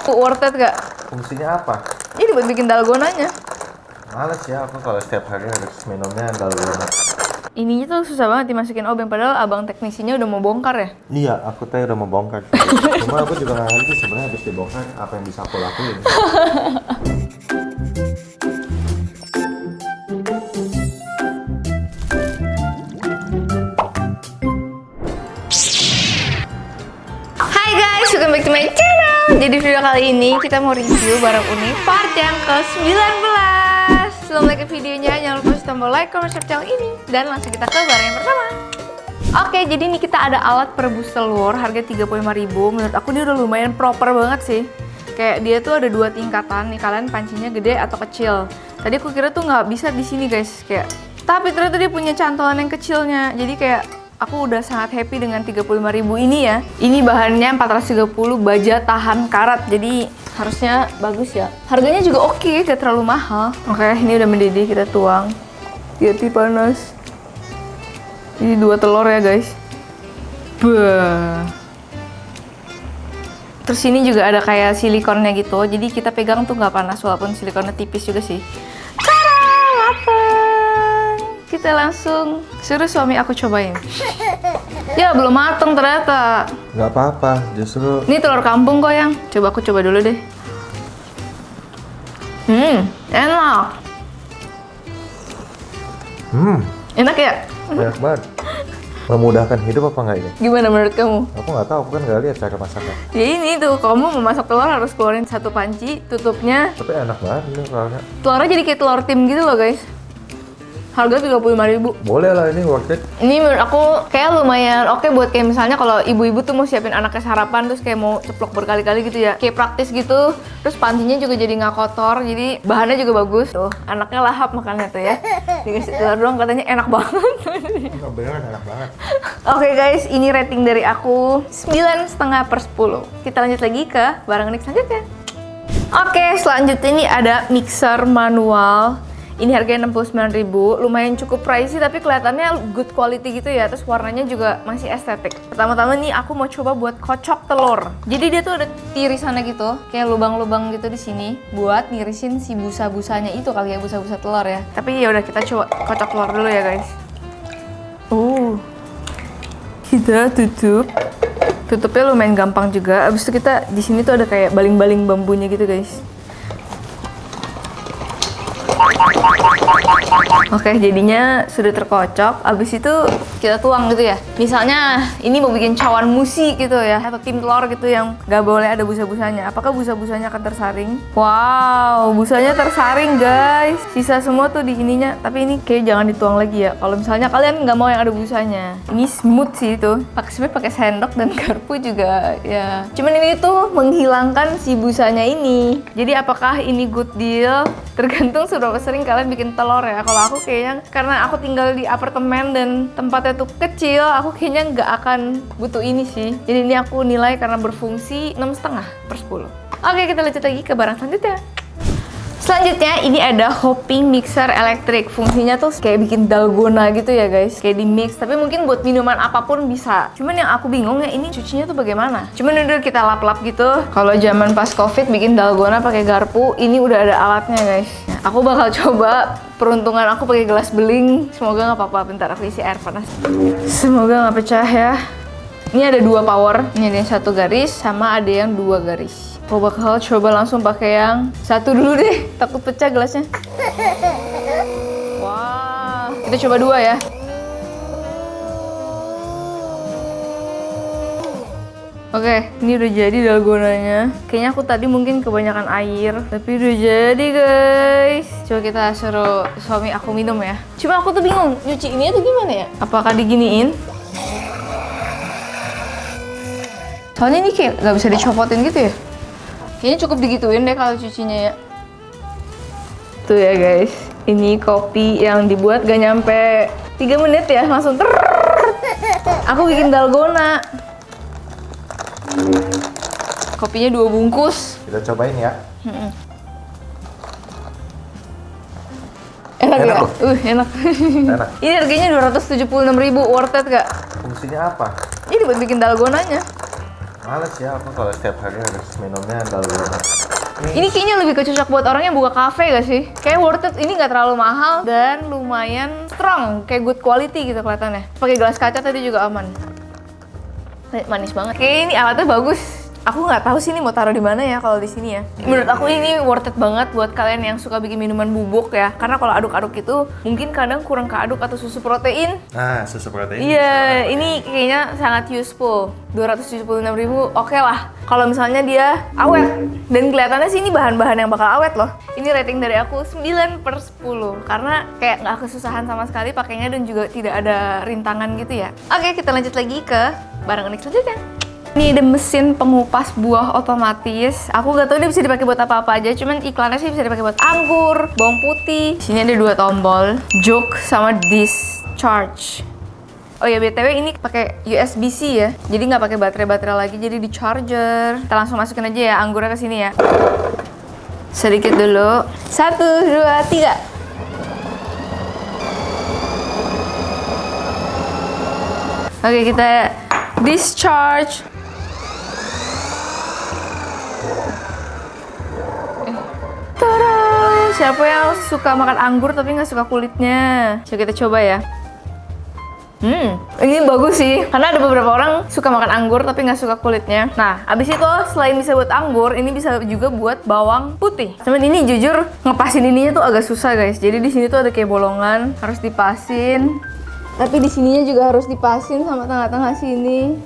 Worth it gak? Fungsinya apa? Ini buat bikin dalgonanya. Males ya aku kalau setiap hari harus minumnya dalgona. Ininya tuh susah banget dimasukin obeng, padahal abang teknisinya udah mau bongkar ya. Iya, aku teh udah mau bongkar. Cuma aku juga nggak ngerti sebenarnya habis dibongkar apa yang bisa aku lakuin. Hai guys, welcome back to my channel. Jadi video kali ini kita mau review barang unik part yang ke-19. Sebelum like videonya, jangan lupa tombol like, comment, subscribe channel ini. Dan langsung kita ke barang yang pertama. Oke, jadi ini kita ada alat perebus telur, harga 35.000. Menurut aku dia udah lumayan proper banget sih. Kayak dia tuh ada dua tingkatan nih, kalian pancinya gede atau kecil. Tadi aku kira tuh nggak bisa di sini guys, kayak. Tapi ternyata dia punya cantolan yang kecilnya. Jadi kayak aku udah sangat happy dengan 35.000 ini ya. Ini bahannya 430 baja tahan karat. Jadi harusnya bagus ya. Harganya juga oke, gak terlalu mahal. Oke, ini udah mendidih, kita tuang. Hati panas. Ini 2 telur ya guys. Bah. Terus ini juga ada kayak silikonnya gitu. Jadi kita pegang tuh nggak panas walaupun silikonnya tipis juga sih. Tada, mateng. Kita langsung suruh suami aku cobain. Ya belum mateng ternyata. Nggak apa-apa, justru. Ini telur kampung kok yang. Coba aku coba dulu deh. Enak. Enak ya? Enak banget. Memudahkan hidup apa nggak ini? Gimana menurut kamu? Aku nggak tahu, aku kan nggak lihat cara masaknya. Ya ini tuh, kamu memasak telur harus keluarin satu panci, tutupnya. Tapi enak banget ini telurnya. Telurnya jadi kayak telur tim gitu loh guys. Harga 35.000. Boleh lah, ini worth it. Ini menurut aku kayak lumayan oke buat kayak misalnya kalau ibu-ibu tuh mau siapin anaknya sarapan terus kayak mau ceplok berkali-kali gitu ya. Kayak praktis gitu. Terus pancinya juga jadi nggak kotor, jadi bahannya juga bagus. Tuh, anaknya lahap makannya tuh ya. Dikasih telur doang katanya enak banget. Enggak beneran enak banget. Oke guys, ini rating dari aku 9,5/10. Kita lanjut lagi ke barang unik selanjutnya. Oke, selanjutnya ini ada mixer manual. Ini harganya 69.000, lumayan cukup pricey tapi kelihatannya good quality gitu ya. Terus warnanya juga masih estetik. Pertama-tama nih aku mau coba buat kocok telur. Jadi dia tuh ada tirisannya gitu, kayak lubang-lubang gitu di sini buat ngirisin si busa-busanya itu kali ya, busa-busa telur ya. Tapi ya udah kita coba kocok telur dulu ya guys. Kita tutup. Tutupnya lumayan gampang juga. Abis itu kita di sini tuh ada kayak baling-baling bambunya gitu guys. Oke, jadinya sudah terkocok. Abis itu kita tuang gitu ya. Misalnya ini mau bikin cawan musi gitu ya, atau tim telur gitu yang gak boleh ada busa-busanya. Apakah busa-busanya akan tersaring? Wow, busanya tersaring guys. Sisa semua tuh di ininya. Tapi ini kayak jangan dituang lagi ya. Kalau misalnya kalian nggak mau yang ada busanya. Ini smooth sih itu. Sebenarnya pakai sendok dan garpu juga ya. Cuman ini tuh menghilangkan si busanya ini. Jadi apakah ini good deal? Tergantung seberapa sering kalian bikin telur ya. Kalau aku kayaknya karena aku tinggal di apartemen dan tempatnya tuh kecil, aku kayaknya nggak akan butuh ini sih. Jadi ini aku nilai karena berfungsi 6,5/10. Oke, kita lanjut lagi ke barang selanjutnya. Selanjutnya ini ada hopping mixer elektrik. Fungsinya tuh kayak bikin dalgona gitu ya guys, kayak di mix. Tapi mungkin buat minuman apapun bisa. Cuman yang aku bingung ya ini cucinya tuh bagaimana. Cuman udah kita lap-lap gitu. Kalau zaman pas covid bikin dalgona pakai garpu, ini udah ada alatnya guys. Aku bakal coba, peruntungan aku pakai gelas beling. Semoga nggak apa-apa. Bentar aku isi air panas. Semoga nggak pecah ya. Ini ada 2 power. Ini ada yang 1 garis sama ada yang 2 garis. Aku bakal coba langsung pakai yang 1 dulu deh. Takut pecah gelasnya. Wah, kita coba 2 ya. Oke, ini udah jadi dalgonanya. Kayaknya aku tadi mungkin kebanyakan air, tapi udah jadi guys. Coba kita suruh suami aku minum ya. Cuma aku tuh bingung, nyuci ini tuh gimana ya? Apakah diginiin? Soalnya ini kayak nggak bisa dicopotin gitu ya. Kayaknya cukup digituin deh kalau cucinya ya. Tuh ya guys, ini kopi yang dibuat gak nyampe 3 menit ya, langsung ter. Aku bikin dalgona. Kopinya 2 bungkus. Kita cobain ya. Enak ya? Loh. Enak. Enak. Ini harganya 276.000, worth it gak? Fungsinya apa? Ini buat bikin dalgonanya. Males ya aku kalau setiap hari harus minumnya dalgona. Ini kayaknya lebih cocok buat orang yang buka kafe gak sih? Kayak worth it, ini nggak terlalu mahal dan lumayan strong, kayak good quality gitu kelihatannya. Pakai gelas kaca tadi juga aman. Manis banget. Kayak ini alatnya bagus. Aku nggak tahu sih ini mau taruh di mana ya kalau di sini ya. Menurut aku ini worth it banget buat kalian yang suka bikin minuman bubuk ya. Karena kalau aduk-aduk itu mungkin kadang kurang keaduk atau susu protein. Nah, susu protein. Iya, ini kayaknya sangat useful. 276.000 oke lah. Kalau misalnya dia awet. Dan kelihatannya sih ini bahan-bahan yang bakal awet loh. Ini rating dari aku 9/10. Karena kayak nggak kesusahan sama sekali pakainya dan juga tidak ada rintangan gitu ya. Oke, kita lanjut lagi ke barang unik selanjutnya. Ini ada mesin pengupas buah otomatis. Aku gak tahu dia bisa dipakai buat apa-apa aja. Cuman iklannya sih bisa dipakai buat anggur, bawang putih. Sini ada 2 tombol, jok sama discharge. Oh ya BTW ini pakai USB-C ya. Jadi nggak pakai baterai-baterai lagi, jadi di charger. Kita langsung masukin aja ya anggurnya ke sini ya. Sedikit dulu. 1, 2, 3. Oke, kita discharge. Tada! Siapa yang suka makan anggur tapi nggak suka kulitnya? Coba kita coba ya. Ini bagus sih, karena ada beberapa orang suka makan anggur tapi nggak suka kulitnya. Nah, abis itu selain bisa buat anggur, ini bisa juga buat bawang putih. Cuman ini jujur ngepasin ininya tuh agak susah guys. Jadi di sini tuh ada kayak bolongan, harus dipasin. Tapi di sininya juga harus dipasin sama tengah-tengah sini.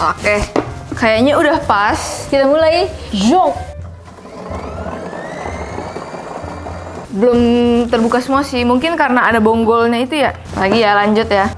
Oke, kayaknya udah pas. Kita mulai. Jok. Belum terbuka semua sih, mungkin karena ada bonggolnya itu ya. Lagi ya, lanjut ya.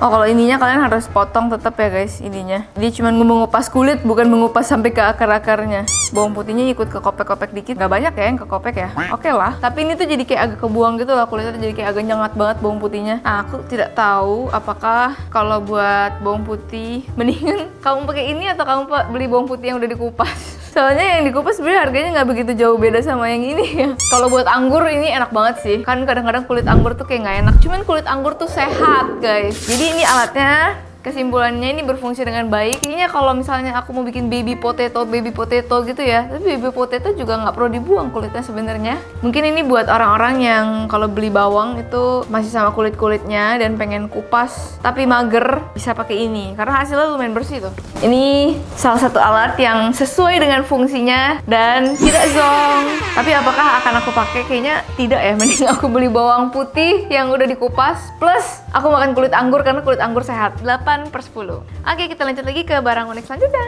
Oh, kalau ininya kalian harus potong tetap ya guys, ininya. Dia cuma mengupas kulit, bukan mengupas sampai ke akar-akarnya. Bawang putihnya ikut ke kopek-kopek dikit. Gak banyak ya yang ke kopek ya. Oke lah. Tapi ini tuh jadi kayak agak kebuang gitu lah kulitnya, jadi kayak agak nyengat banget bawang putihnya. Nah, aku tidak tahu apakah kalau buat bawang putih mendingan kamu pakai ini atau kamu beli bawang putih yang udah dikupas. Soalnya yang dikupas sebenarnya harganya nggak begitu jauh beda sama yang ini ya. Kalau buat anggur ini enak banget sih. Kan kadang-kadang kulit anggur tuh kayak nggak enak. Cuman kulit anggur tuh sehat guys. Jadi ini alatnya, kesimpulannya ini berfungsi dengan baik. Kayaknya kalau misalnya aku mau bikin baby potato gitu ya. Tapi baby potato juga nggak perlu dibuang kulitnya sebenarnya. Mungkin ini buat orang-orang yang kalau beli bawang itu masih sama kulit-kulitnya dan pengen kupas tapi mager, bisa pakai ini. Karena hasilnya lumayan bersih tuh. Ini salah satu alat yang sesuai dengan fungsinya dan tidak zonk. Tapi apakah akan aku pakai? Kayaknya tidak ya. Mending aku beli bawang putih yang udah dikupas plus aku makan kulit anggur karena kulit anggur sehat. 8/10. Oke, kita lanjut lagi ke barang unik selanjutnya.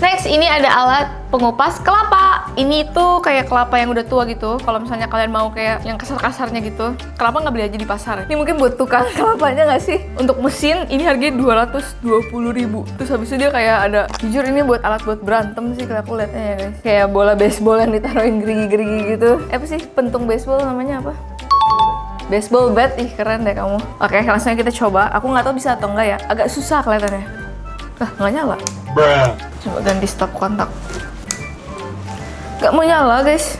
Next, ini ada alat pengupas kelapa. Ini tuh kayak kelapa yang udah tua gitu. Kalau misalnya kalian mau kayak yang kasar-kasarnya gitu, kelapa nggak beli aja di pasar. Ini mungkin buat tukang kelapanya nggak sih? Untuk mesin, ini harganya 220.000. Terus habis itu dia kayak ada, jujur ini buat alat buat berantem sih kalau aku liatnya ya guys. Kayak bola baseball yang ditaruhin gerigi-gerigi gitu. Apa sih pentung baseball namanya apa? Baseball bat, ih keren deh kamu. Oke, langsung kita coba. Aku nggak tahu bisa atau enggak ya. Agak susah kelihatannya. Nggak nyala. Coba ganti stop kontak. Nggak mau nyala guys.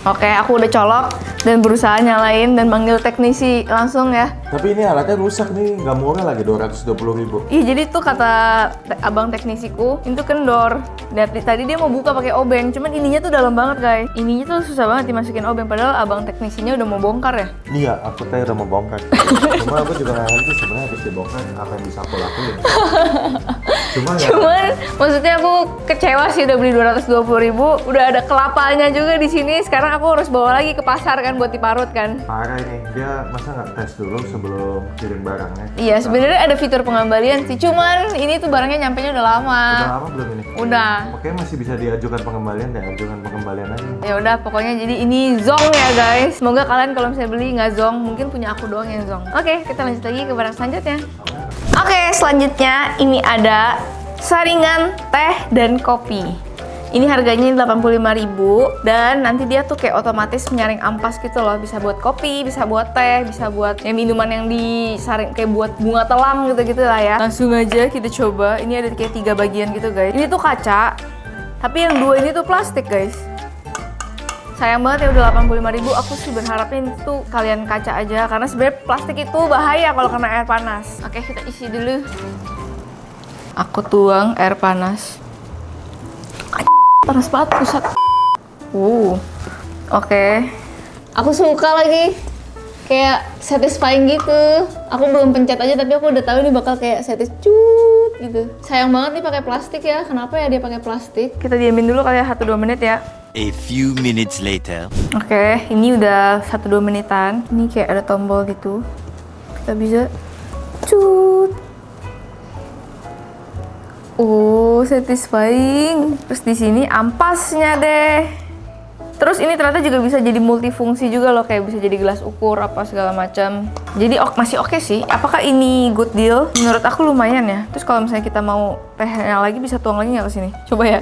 Oke, aku udah colok dan berusaha nyalain dan manggil teknisi langsung ya. Tapi ini alatnya rusak nih, nggak murah lagi 220.000. Iya, jadi tuh kata abang teknisiku, itu kendor. Dari tadi dia mau buka pakai obeng, cuman ininya tuh dalam banget guys. Ininya tuh susah banget dimasukin obeng, padahal abang teknisinya udah mau bongkar ya. Iya, aku teh udah mau bongkar. Cuma aku juga nggak ngerti sebenarnya habis dibongkar apa yang bisa aku lakuin. Cuman maksudnya aku kecewa sih udah beli 220.000, udah ada kelapanya juga di sini. Sekarang aku harus bawa lagi ke pasar kan buat diparut kan. Parah ini, dia masa nggak tes dulu sebelum kirim barangnya? Iya, sebenarnya ada fitur pengembalian sih. Cuman ini tuh barangnya nyampenya udah lama. Udah lama belum ini? Udah. Oke, masih bisa diajukan pengembalian deh, ajukan pengembalian aja. Ya udah, pokoknya jadi ini zong ya guys. Semoga kalian kalau misalnya beli nggak zong, mungkin punya aku doang yang zong. Oke, kita lanjut lagi ke barang selanjutnya. Oke, selanjutnya ini ada saringan teh dan kopi. Ini harganya 85.000 dan nanti dia tuh kayak otomatis menyaring ampas gitu loh. Bisa buat kopi, bisa buat teh, bisa buat ya minuman yang disaring kayak buat bunga telang gitu-gitu lah ya. Langsung aja kita coba. Ini ada kayak 3 bagian gitu guys. Ini tuh kaca, tapi yang 2 ini tuh plastik guys. Sayang banget ya udah 85.000. Aku sih berharapnya itu kalian kaca aja karena sebenarnya plastik itu bahaya kalau kena air panas. Oke, kita isi dulu. Aku tuang air panas. Panas banget pusat. Oke. Aku suka lagi. Kayak satisfying gitu. Aku belum pencet aja tapi aku udah tahu ini bakal kayak cut gitu. Sayang banget nih pakai plastik ya. Kenapa ya dia pakai plastik? Kita diamin dulu kali ya 1-2 menit ya. A few minutes later. Oke, ini udah 1-2 menitan. Ini kayak ada tombol gitu. Kita bisa cut. Oh, satisfying. Terus di sini ampasnya deh. Terus ini ternyata juga bisa jadi multifungsi juga loh, kayak bisa jadi gelas ukur apa segala macam. Jadi masih oke sih. Apakah ini good deal? Menurut aku lumayan ya. Terus kalau misalnya kita mau tehnya lagi bisa tuang lagi nggak ke sini? Coba ya.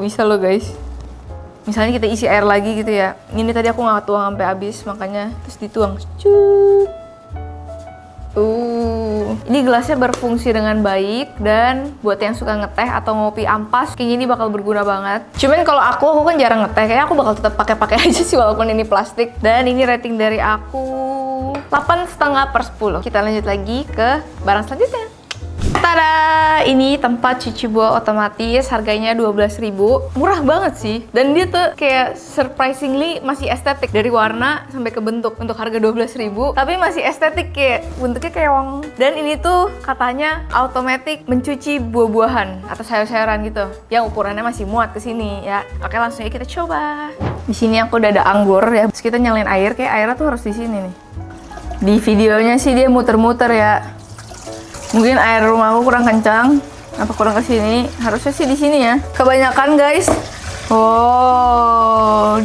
Bisa loh guys. Misalnya kita isi air lagi gitu ya. Ini tadi aku nggak tuang sampai habis, makanya terus dituang. Cut. Ini gelasnya berfungsi dengan baik dan buat yang suka ngeteh atau ngopi ampas, kayaknya ini bakal berguna banget. Cuman kalau aku kan jarang ngeteh, kayaknya aku bakal tetap pakai aja sih walaupun ini plastik. Dan ini rating dari aku 8,5/10. Kita lanjut lagi ke barang selanjutnya. Tada! Ini tempat cuci buah otomatis, harganya 12.000. Murah banget sih. Dan dia tuh kayak surprisingly masih estetik dari warna sampai ke bentuk. Untuk harga 12.000, tapi masih estetik kayak bentuknya keong. Dan ini tuh katanya automatic mencuci buah-buahan atau sayur-sayuran gitu. Yang ukurannya masih muat ke sini ya. Oke, langsung aja kita coba. Di sini aku udah ada anggur ya. Terus kita nyalain air, kayak airnya tuh harus di sini nih. Di videonya sih dia muter-muter ya. Mungkin air rumahku kurang kencang, apa kurang ke sini? Harusnya sih di sini ya. Kebanyakan guys.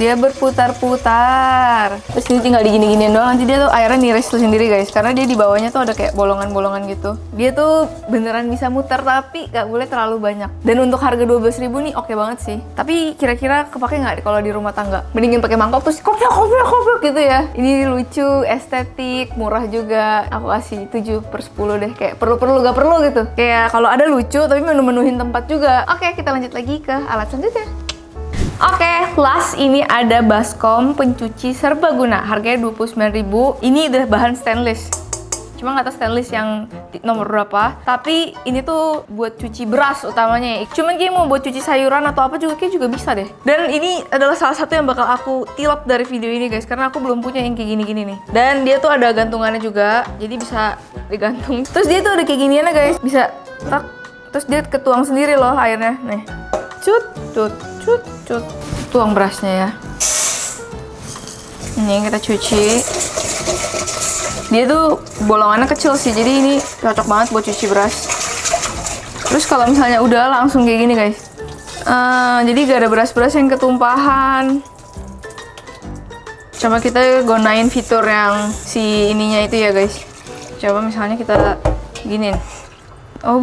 Dia berputar-putar. Terus ini tinggal digini-giniin doang, nanti dia tuh airnya niris tuh sendiri guys. Karena dia di bawahnya tuh ada kayak bolongan-bolongan gitu. Dia tuh beneran bisa muter tapi gak boleh terlalu banyak. Dan untuk harga 12.000 nih oke banget sih. Tapi kira-kira kepake nggak kalau di rumah tangga? Mendingin pakai mangkok terus kopiok gitu ya. Ini lucu, estetik, murah juga. Aku kasih 7/10 deh. Kayak perlu gak perlu gitu. Kayak kalau ada lucu tapi menu-menuhin tempat juga. Oke, kita lanjut lagi ke alat selanjutnya. Oke, last ini ada baskom pencuci serbaguna. Harganya 29.000. Ini udah bahan stainless. Cuma nggak tahu stainless yang nomor berapa. Tapi ini tuh buat cuci beras utamanya. Cuman kayak mau buat cuci sayuran atau apa juga kayak juga bisa deh. Dan ini adalah salah satu yang bakal aku tilap dari video ini guys. Karena aku belum punya yang kayak gini-gini nih. Dan dia tuh ada gantungannya juga. Jadi bisa digantung. Terus dia tuh ada kayak giniannya guys. Bisa tak. Terus dia ketuang sendiri loh airnya. Nih. Cut. Tuang berasnya ya. Ini kita cuci. Dia tuh bolongannya kecil sih, jadi ini cocok banget buat cuci beras. Terus kalau misalnya udah langsung kayak gini guys. Jadi gak ada beras-beras yang ketumpahan. Coba kita gunain fitur yang si ininya itu ya guys. Coba misalnya kita giniin.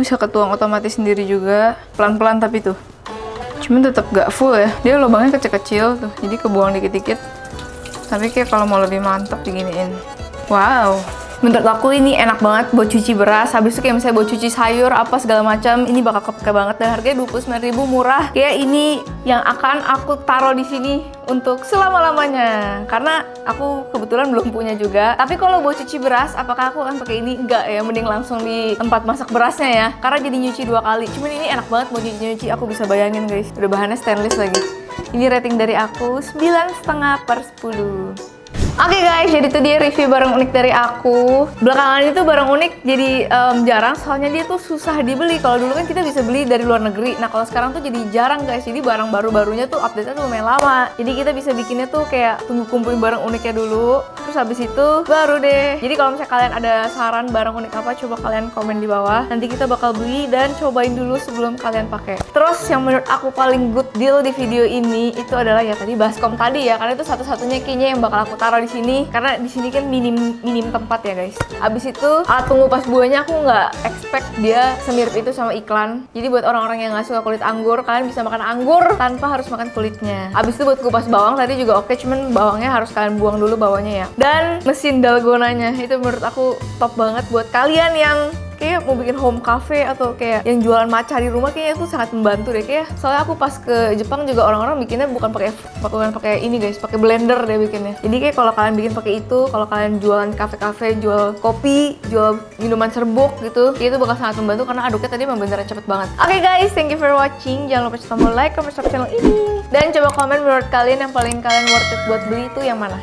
Bisa ketuang otomatis sendiri juga. Pelan-pelan tapi tuh. Cuman tetap gak full ya. Dia lubangnya kecil-kecil tuh. Jadi kebuang dikit-dikit. Tapi kayak kalau mau lebih mantap diginiin. Wow. Menurut aku ini enak banget buat cuci beras. Habis itu kayak misalnya buat cuci sayur apa segala macam, ini bakal kepake banget. Dan harganya 29.000, murah. Kayak ini yang akan aku taruh di sini untuk selama-lamanya. Karena aku kebetulan belum punya juga. Tapi kalau buat cuci beras, apakah aku akan pakai ini? Enggak ya, mending langsung di tempat masak berasnya ya. Karena jadi nyuci 2 kali. Cuman ini enak banget buat nyuci-nyuci. Aku bisa bayangin guys. Udah bahannya stainless lagi. Ini rating dari aku 9,5/10. Oke guys, jadi itu dia review barang unik dari aku. Belakangan itu barang unik jadi jarang, soalnya dia tuh susah dibeli. Kalau dulu kan kita bisa beli dari luar negeri. Nah kalau sekarang tuh jadi jarang guys. Jadi barang baru-barunya tuh update-nya tuh lumayan lama. Jadi kita bisa bikinnya tuh kayak tunggu kumpulin barang uniknya dulu. Terus habis itu baru deh. Jadi kalau misalnya kalian ada saran barang unik apa, coba kalian komen di bawah. Nanti kita bakal beli dan cobain dulu sebelum kalian pakai. Terus yang menurut aku paling good deal di video ini itu adalah ya tadi baskom tadi ya. Karena itu satu-satunya kayaknya yang bakal aku taruh taruh di sini karena di sini kan minim tempat ya guys. Abis itu alat pengupas buahnya aku nggak expect dia semirip itu sama iklan. Jadi buat orang-orang yang nggak suka kulit anggur, kalian bisa makan anggur tanpa harus makan kulitnya. Abis itu buat kupas bawang tadi juga oke, cuman bawangnya harus kalian buang dulu bawahnya ya. Dan mesin dalgonanya itu menurut aku top banget buat kalian yang kayak mau bikin home cafe atau kayak yang jualan matcha di rumah, kayaknya itu sangat membantu deh. Kayak soalnya aku pas ke Jepang juga orang-orang bikinnya bukan pakai ini guys, pakai blender deh bikinnya. Jadi kayak kalau kalian bikin pakai itu, kalau kalian jualan kafe-kafe, jual kopi, jual minuman serbuk gitu, itu bakal sangat membantu karena aduknya tadi emang beneran cepet banget. Oke guys, thank you for watching. Jangan lupa tombol like, comment, subscribe channel ini. Dan coba komen menurut kalian yang paling kalian worth it buat beli itu yang mana.